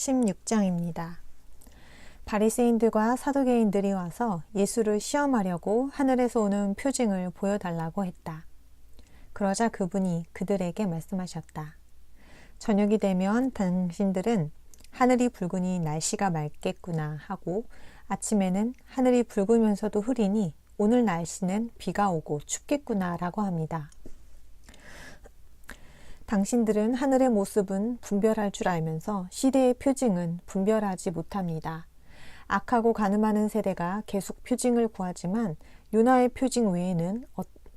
16장입니다. 바리새인들과 사두개인들이 와서 예수를 시험하려고 하늘에서 오는 표징을 보여달라고 했다. 그러자 그분이 그들에게 말씀하셨다. 저녁이 되면 당신들은 하늘이 붉으니 날씨가 맑겠구나 하고 아침에는 하늘이 붉으면서도 흐리니 오늘 날씨는 비가 오고 춥겠구나 라고 합니다. 당신들은 하늘의 모습은 분별할 줄 알면서 시대의 표징은 분별하지 못합니다. 악하고 가늠하는 세대가 계속 표징을 구하지만 요나의 표징 외에는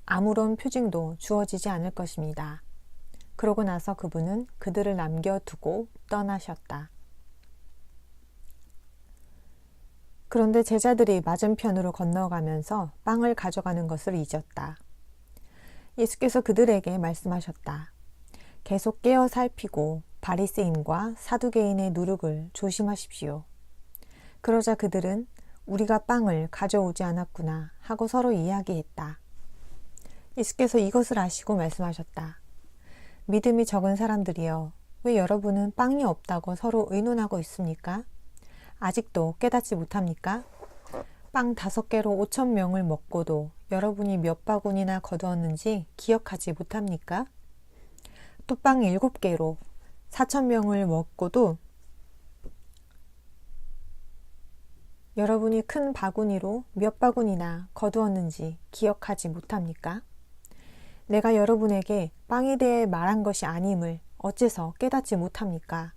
아무런 표징도 주어지지 않을 것입니다. 그러고 나서 그분은 그들을 남겨두고 떠나셨다. 그런데 제자들이 맞은편으로 건너가면서 빵을 가져가는 것을 잊었다. 예수께서 그들에게 말씀하셨다. 계속 깨어 살피고 바리새인과 사두개인의 누룩을 조심하십시오. 그러자 그들은 우리가 빵을 가져오지 않았구나 하고 서로 이야기했다. 예수께서 이것을 아시고 말씀하셨다. 믿음이 적은 사람들이여, 왜 여러분은 빵이 없다고 서로 의논하고 있습니까? 아직도 깨닫지 못합니까? 빵 5개로 5,000명을 먹고도 여러분이 몇 바구니나 거두었는지 기억하지 못합니까? 또 빵 7개로 4,000명을 먹고도 여러분이 큰 바구니로 몇 바구니나 거두었는지 기억하지 못합니까? 내가 여러분에게 빵에 대해 말한 것이 아님을 어째서 깨닫지 못합니까?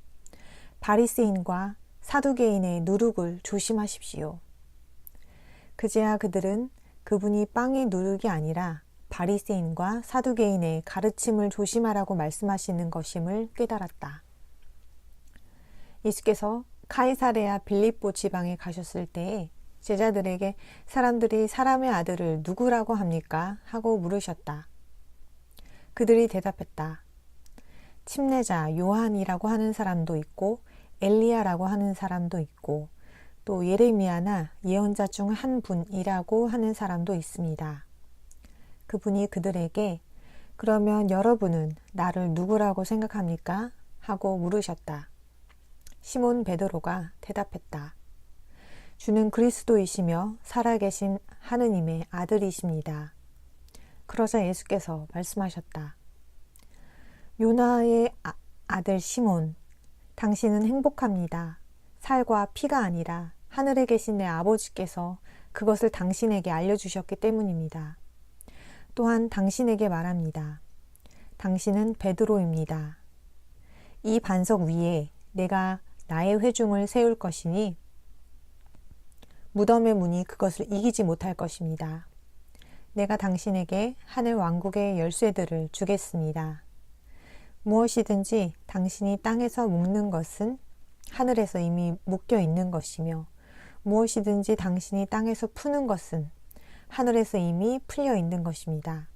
바리새인과 사두개인의 누룩을 조심하십시오. 그제야 그들은 그분이 빵의 누룩이 아니라 바리새인과 사두개인의 가르침을 조심하라고 말씀하시는 것임을 깨달았다. 예수께서 카이사레아 빌립보 지방에 가셨을 때에 제자들에게 사람들이 사람의 아들을 누구라고 합니까? 하고 물으셨다. 그들이 대답했다. 침례자 요한이라고 하는 사람도 있고 엘리야라고 하는 사람도 있고 또 예레미야나 예언자 중 한 분이라고 하는 사람도 있습니다. 그분이 그들에게 그러면 여러분은 나를 누구라고 생각합니까? 하고 물으셨다. 시몬 베드로가 대답했다. 주는 그리스도이시며 살아계신 하느님의 아들이십니다. 그러자 예수께서 말씀하셨다. 요나의 아들 시몬, 당신은 행복합니다. 살과 피가 아니라 하늘에 계신 내 아버지께서 그것을 당신에게 알려주셨기 때문입니다. 또한 당신에게 말합니다. 당신은 베드로입니다. 이 반석 위에 내가 나의 회중을 세울 것이니 무덤의 문이 그것을 이기지 못할 것입니다. 내가 당신에게 하늘 왕국의 열쇠들을 주겠습니다. 무엇이든지 당신이 땅에서 묶는 것은 하늘에서 이미 묶여 있는 것이며 무엇이든지 당신이 땅에서 푸는 것은 하늘에서 이미 풀려 있는 것입니다.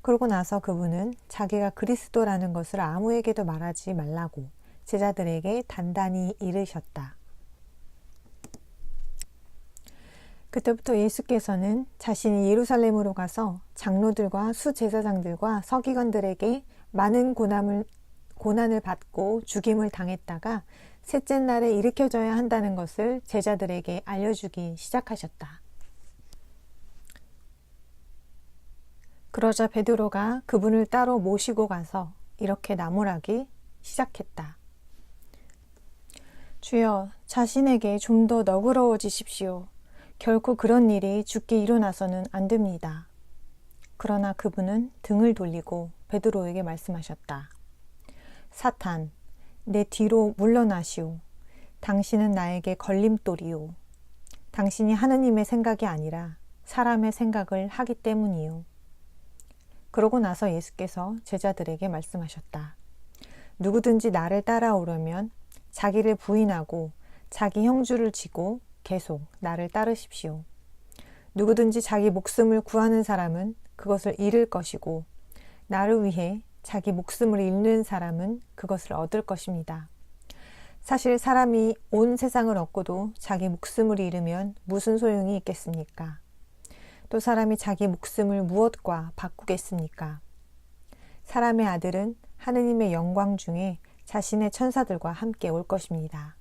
그러고 나서 그분은 자기가 그리스도라는 것을 아무에게도 말하지 말라고 제자들에게 단단히 이르셨다. 그때부터 예수께서는 자신이 예루살렘으로 가서 장로들과 수제사장들과 서기관들에게 많은 고난을 받고 죽임을 당했다가 셋째 날에 일으켜져야 한다는 것을 제자들에게 알려주기 시작하셨다. 그러자 베드로가 그분을 따로 모시고 가서 이렇게 나무라기 시작했다. 주여, 자신에게 좀 더 너그러워지십시오. 결코 그런 일이 주께 일어나서는 안 됩니다. 그러나 그분은 등을 돌리고 베드로에게 말씀하셨다. 사탄, 내 뒤로 물러나시오. 당신은 나에게 걸림돌이오. 당신이 하느님의 생각이 아니라 사람의 생각을 하기 때문이요. 그러고 나서 예수께서 제자들에게 말씀하셨다. 누구든지 나를 따라오려면 자기를 부인하고 자기 형주를 지고 계속 나를 따르십시오. 누구든지 자기 목숨을 구하는 사람은 그것을 잃을 것이고 나를 위해 자기 목숨을 잃는 사람은 그것을 얻을 것입니다. 사실 사람이 온 세상을 얻고도 자기 목숨을 잃으면 무슨 소용이 있겠습니까? 또 사람이 자기 목숨을 무엇과 바꾸겠습니까? 사람의 아들은 하느님의 영광 중에 자신의 천사들과 함께 올 것입니다.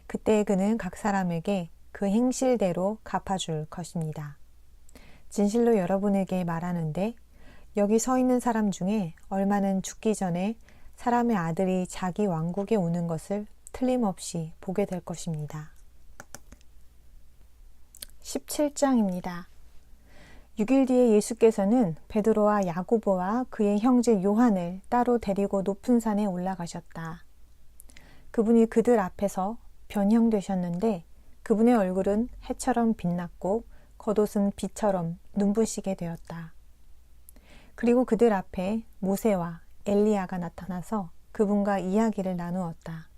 그때 그는 각 사람에게 그 행실대로 갚아줄 것입니다. 진실로 여러분에게 말하는데 여기 서 있는 사람 중에 얼마는 죽기 전에 사람의 아들이 자기 왕국에 오는 것을 틀림없이 보게 될 것입니다. 17장입니다. 6일 뒤에 예수께서는 베드로와 야고보와 그의 형제 요한을 따로 데리고 높은 산에 올라가셨다. 그분이 그들 앞에서 변형되셨는데 그분의 얼굴은 해처럼 빛났고 겉옷은 빛처럼 눈부시게 되었다. 그리고 그들 앞에 모세와 엘리야가 나타나서 그분과 이야기를 나누었다.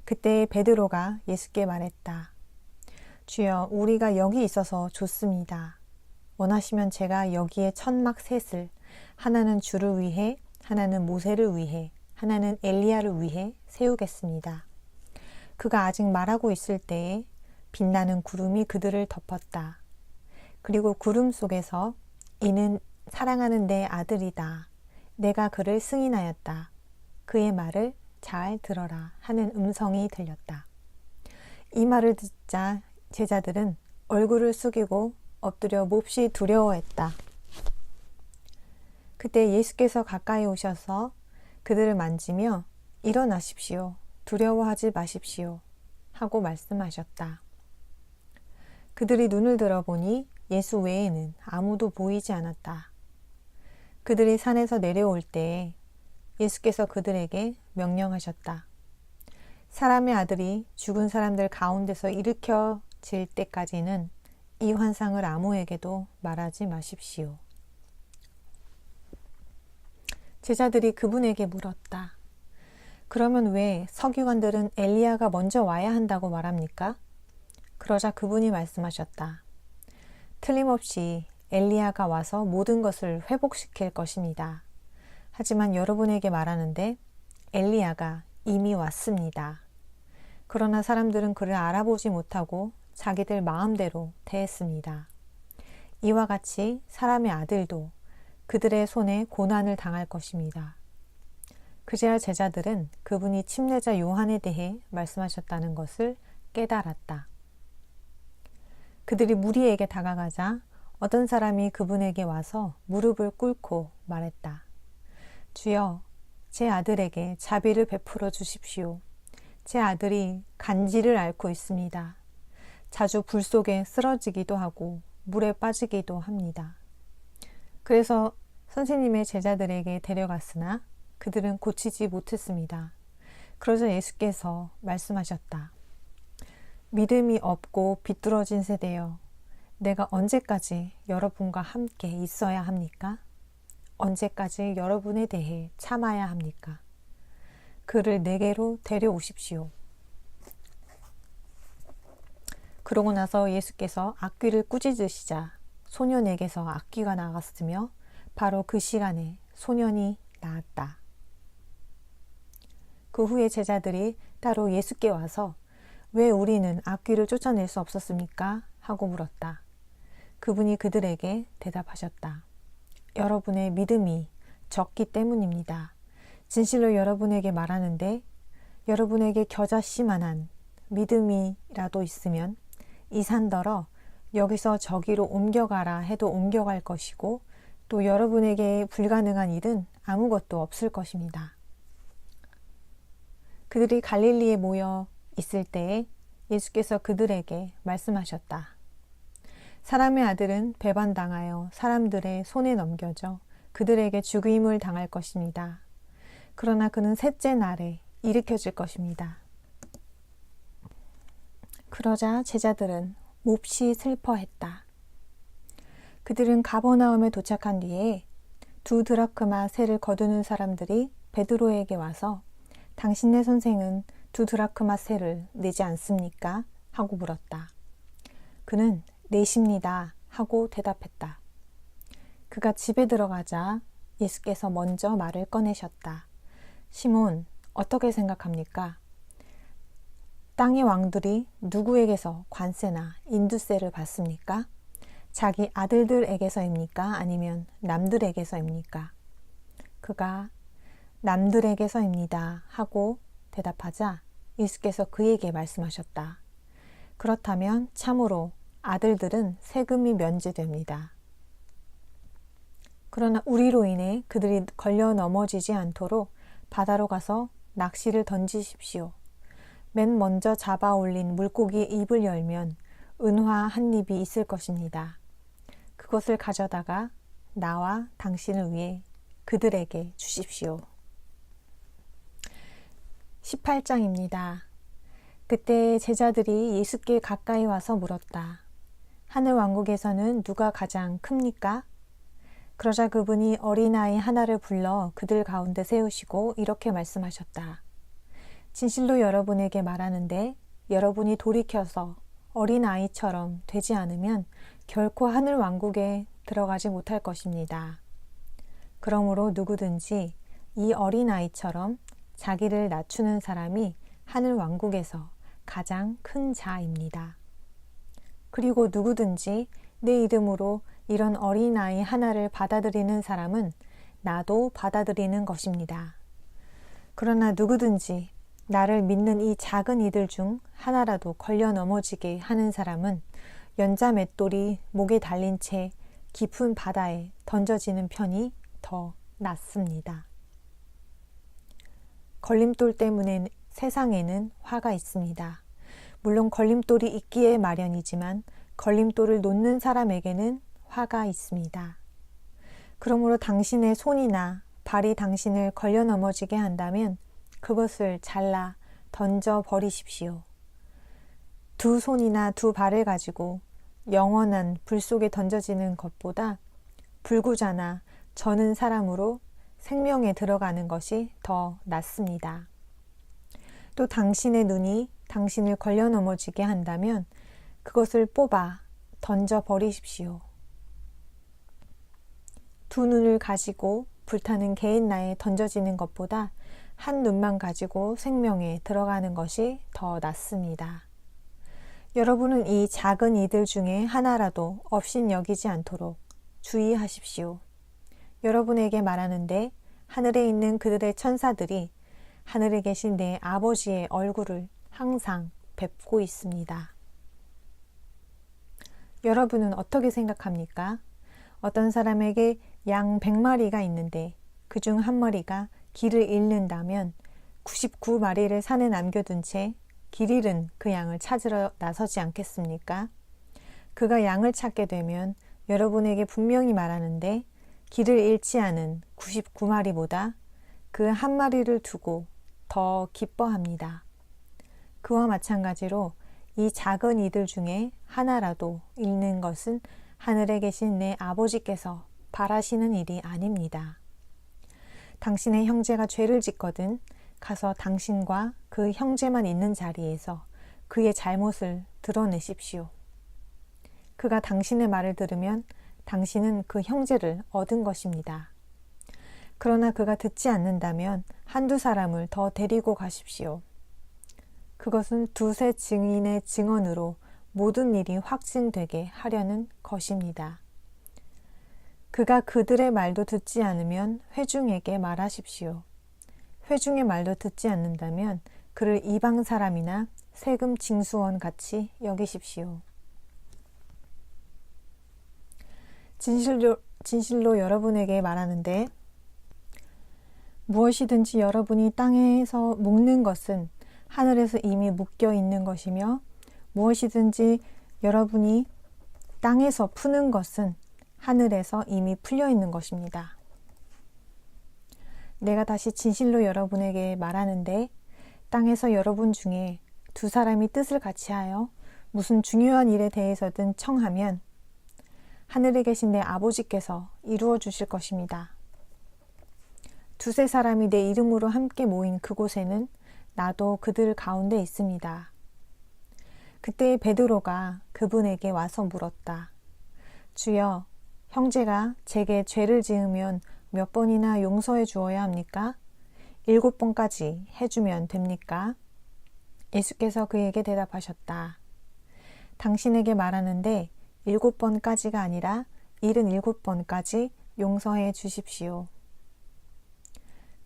그때 베드로가 예수께 말했다. 주여, 우리가 여기 있어서 좋습니다. 원하시면 제가 여기에 천막 셋을, 하나는 주를 위해, 하나는 모세를 위해, 하나는 엘리야를 위해 세우겠습니다. 그가 아직 말하고 있을 때에 빛나는 구름이 그들을 덮었다. 그리고 구름 속에서 이는 사랑하는 내 아들이다. 내가 그를 승인하였다. 그의 말을 잘 들어라 하는 음성이 들렸다. 이 말을 듣자 제자들은 얼굴을 숙이고 엎드려 몹시 두려워했다. 그때 예수께서 가까이 오셔서 그들을 만지며 일어나십시오. 두려워하지 마십시오. 하고 말씀하셨다. 그들이 눈을 들어보니 예수 외에는 아무도 보이지 않았다. 그들이 산에서 내려올 때에 예수께서 그들에게 명령하셨다. 사람의 아들이 죽은 사람들 가운데서 일으켜질 때까지는 이 환상을 아무에게도 말하지 마십시오. 제자들이 그분에게 물었다. 그러면 왜 서기관들은 엘리야가 먼저 와야 한다고 말합니까? 그러자 그분이 말씀하셨다. 틀림없이 엘리야가 와서 모든 것을 회복시킬 것입니다. 하지만 여러분에게 말하는데 엘리야가 이미 왔습니다. 그러나 사람들은 그를 알아보지 못하고 자기들 마음대로 대했습니다. 이와 같이 사람의 아들도 그들의 손에 고난을 당할 것입니다. 그제야 제자들은 그분이 침례자 요한에 대해 말씀하셨다는 것을 깨달았다. 그들이 무리에게 다가가자 어떤 사람이 그분에게 와서 무릎을 꿇고 말했다. 주여, 제 아들에게 자비를 베풀어 주십시오. 제 아들이 간질을 앓고 있습니다. 자주 불 속에 쓰러지기도 하고 물에 빠지기도 합니다. 그래서 선생님의 제자들에게 데려갔으나 그들은 고치지 못했습니다. 그러자 예수께서 말씀하셨다. 믿음이 없고 비뚤어진 세대여, 내가 언제까지 여러분과 함께 있어야 합니까? 언제까지 여러분에 대해 참아야 합니까? 그를 내게로 데려오십시오. 그러고 나서 예수께서 악귀를 꾸짖으시자 소년에게서 악귀가 나갔으며 바로 그 시간에 소년이 나았다. 그 후에 제자들이 따로 예수께 와서 왜 우리는 악귀를 쫓아낼 수 없었습니까? 하고 물었다. 그분이 그들에게 대답하셨다. 여러분의 믿음이 적기 때문입니다. 진실로 여러분에게 말하는데 여러분에게 겨자씨만한 믿음이라도 있으면 이 산더러 여기서 저기로 옮겨가라 해도 옮겨갈 것이고 또 여러분에게 불가능한 일은 아무것도 없을 것입니다. 그들이 갈릴리에 모여 있을 때에 예수께서 그들에게 말씀하셨다. 사람의 아들은 배반당하여 사람들의 손에 넘겨져 그들에게 죽임을 당할 것입니다. 그러나 그는 셋째 날에 일으켜질 것입니다. 그러자 제자들은 몹시 슬퍼했다. 그들은 가버나움에 도착한 뒤에 2 드라크마 세를 거두는 사람들이 베드로에게 와서 당신네 선생은 2 드라크마 세를 내지 않습니까? 하고 물었다. 그는 내십니다 하고 대답했다. 그가 집에 들어가자 예수께서 먼저 말을 꺼내셨다. 시몬, 어떻게 생각합니까? 땅의 왕들이 누구에게서 관세나 인두세를 받습니까? 자기 아들들에게서입니까? 아니면 남들에게서입니까? 그가 남들에게서입니다 하고 대답하자 예수께서 그에게 말씀하셨다. 그렇다면 참으로 아들들은 세금이 면제됩니다. 그러나 우리로 인해 그들이 걸려 넘어지지 않도록 바다로 가서 낚시를 던지십시오. 맨 먼저 잡아 올린 물고기의 입을 열면 은화 한 입이 있을 것입니다. 그것을 가져다가 나와 당신을 위해 그들에게 주십시오. 18장입니다. 그때 제자들이 예수께 가까이 와서 물었다. 하늘 왕국에서는 누가 가장 큽니까? 그러자 그분이 어린아이 하나를 불러 그들 가운데 세우시고 이렇게 말씀하셨다. 진실로 여러분에게 말하는데 여러분이 돌이켜서 어린아이처럼 되지 않으면 결코 하늘 왕국에 들어가지 못할 것입니다. 그러므로 누구든지 이 어린아이처럼 자기를 낮추는 사람이 하늘 왕국에서 가장 큰 자입니다. 그리고 누구든지 내 이름으로 이런 어린아이 하나를 받아들이는 사람은 나도 받아들이는 것입니다. 그러나 누구든지 나를 믿는 이 작은 이들 중 하나라도 걸려 넘어지게 하는 사람은 연자 맷돌이 목에 달린 채 깊은 바다에 던져지는 편이 더 낫습니다. 걸림돌 때문에 세상에는 화가 있습니다. 물론 걸림돌이 있기에 마련이지만 걸림돌을 놓는 사람에게는 화가 있습니다. 그러므로 당신의 손이나 발이 당신을 걸려 넘어지게 한다면 그것을 잘라 던져 버리십시오. 두 손이나 두 발을 가지고 영원한 불 속에 던져지는 것보다 불구자나 저는 사람으로 생명에 들어가는 것이 더 낫습니다. 또 당신의 눈이 당신을 걸려 넘어지게 한다면 그것을 뽑아 던져 버리십시오. 두 눈을 가지고 불타는 게인나에 던져지는 것보다 한 눈만 가지고 생명에 들어가는 것이 더 낫습니다. 여러분은 이 작은 이들 중에 하나라도 업신여기지 않도록 주의하십시오. 여러분에게 말하는데 하늘에 있는 그들의 천사들이 하늘에 계신 내 아버지의 얼굴을 항상 뵙고 있습니다. 여러분은 어떻게 생각합니까? 어떤 사람에게 양 100마리가 있는데 그중 한 마리가 길을 잃는다면 99마리를 산에 남겨둔 채 길 잃은 그 양을 찾으러 나서지 않겠습니까? 그가 양을 찾게 되면 여러분에게 분명히 말하는데 길을 잃지 않은 99마리보다 그 한 마리를 두고 더 기뻐합니다. 그와 마찬가지로 이 작은 이들 중에 하나라도 잃는 것은 하늘에 계신 내 아버지께서 바라시는 일이 아닙니다. 당신의 형제가 죄를 짓거든 가서 당신과 그 형제만 있는 자리에서 그의 잘못을 드러내십시오. 그가 당신의 말을 들으면 당신은 그 형제를 얻은 것입니다. 그러나 그가 듣지 않는다면 한두 사람을 더 데리고 가십시오. 그것은 두세 증인의 증언으로 모든 일이 확진되게 하려는 것입니다. 그가 그들의 말도 듣지 않으면 회중에게 말하십시오. 회중의 말도 듣지 않는다면 그를 이방 사람이나 세금 징수원 같이 여기십시오. 진실로 여러분에게 말하는데 무엇이든지 여러분이 땅에서 묶는 것은 하늘에서 이미 묶여 있는 것이며 무엇이든지 여러분이 땅에서 푸는 것은 하늘에서 이미 풀려 있는 것입니다. 내가 다시 진실로 여러분에게 말하는데 땅에서 여러분 중에 두 사람이 뜻을 같이하여 무슨 중요한 일에 대해서든 청하면 하늘에 계신 내 아버지께서 이루어 주실 것입니다. 두세 사람이 내 이름으로 함께 모인 그곳에는 나도 그들 가운데 있습니다. 그때 베드로가 그분에게 와서 물었다. 주여, 형제가 제게 죄를 지으면 몇 번이나 용서해 주어야 합니까? 7번까지 해주면 됩니까? 예수께서 그에게 대답하셨다. 당신에게 말하는데 7번까지가 아니라 77번까지 용서해 주십시오.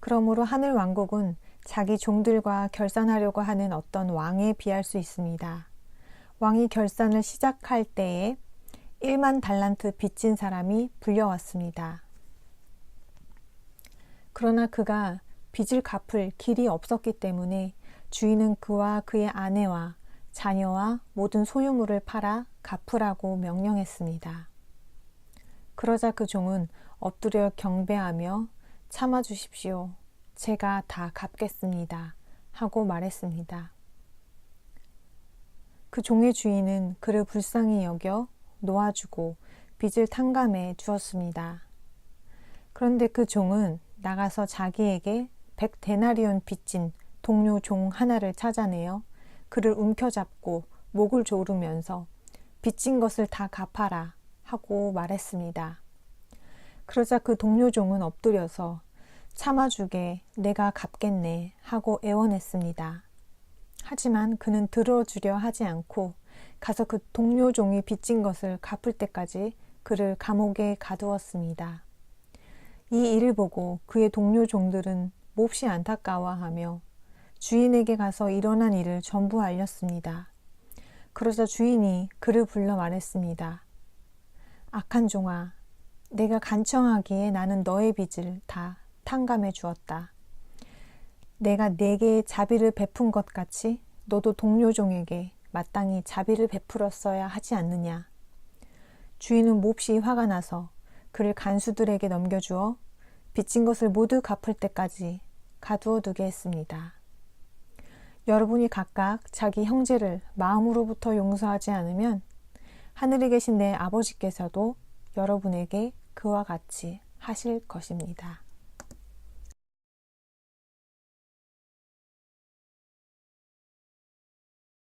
그러므로 하늘 왕국은 자기 종들과 결산하려고 하는 어떤 왕에 비할 수 있습니다. 왕이 결산을 시작할 때에 1만 달란트 빚진 사람이 불려왔습니다. 그러나 그가 빚을 갚을 길이 없었기 때문에 주인은 그와 그의 아내와 자녀와 모든 소유물을 팔아 갚으라고 명령했습니다. 그러자 그 종은 엎드려 경배하며 참아주십시오. 제가 다 갚겠습니다. 하고 말했습니다. 그 종의 주인은 그를 불쌍히 여겨 놓아주고 빚을 탕감해 주었습니다. 그런데 그 종은 나가서 자기에게 100데나리온 빚진 동료 종 하나를 찾아내어 그를 움켜잡고 목을 조르면서 빚진 것을 다 갚아라 하고 말했습니다. 그러자 그 동료 종은 엎드려서 참아주게 내가 갚겠네 하고 애원했습니다. 하지만 그는 들어주려 하지 않고 가서 그 동료 종이 빚진 것을 갚을 때까지 그를 감옥에 가두었습니다. 이 일을 보고 그의 동료 종들은 몹시 안타까워하며 주인에게 가서 일어난 일을 전부 알렸습니다. 그러자 주인이 그를 불러 말했습니다. 악한 종아, 내가 간청하기에 나는 너의 빚을 다 탕감해 주었다. 내가 네게 자비를 베푼 것 같이 너도 동료 종에게 마땅히 자비를 베풀었어야 하지 않느냐. 주인은 몹시 화가 나서 그를 간수들에게 넘겨주어 빚진 것을 모두 갚을 때까지 가두어 두게 했습니다. 여러분이 각각 자기 형제를 마음으로부터 용서하지 않으면 하늘에 계신 내 아버지께서도 여러분에게 그와 같이 하실 것입니다.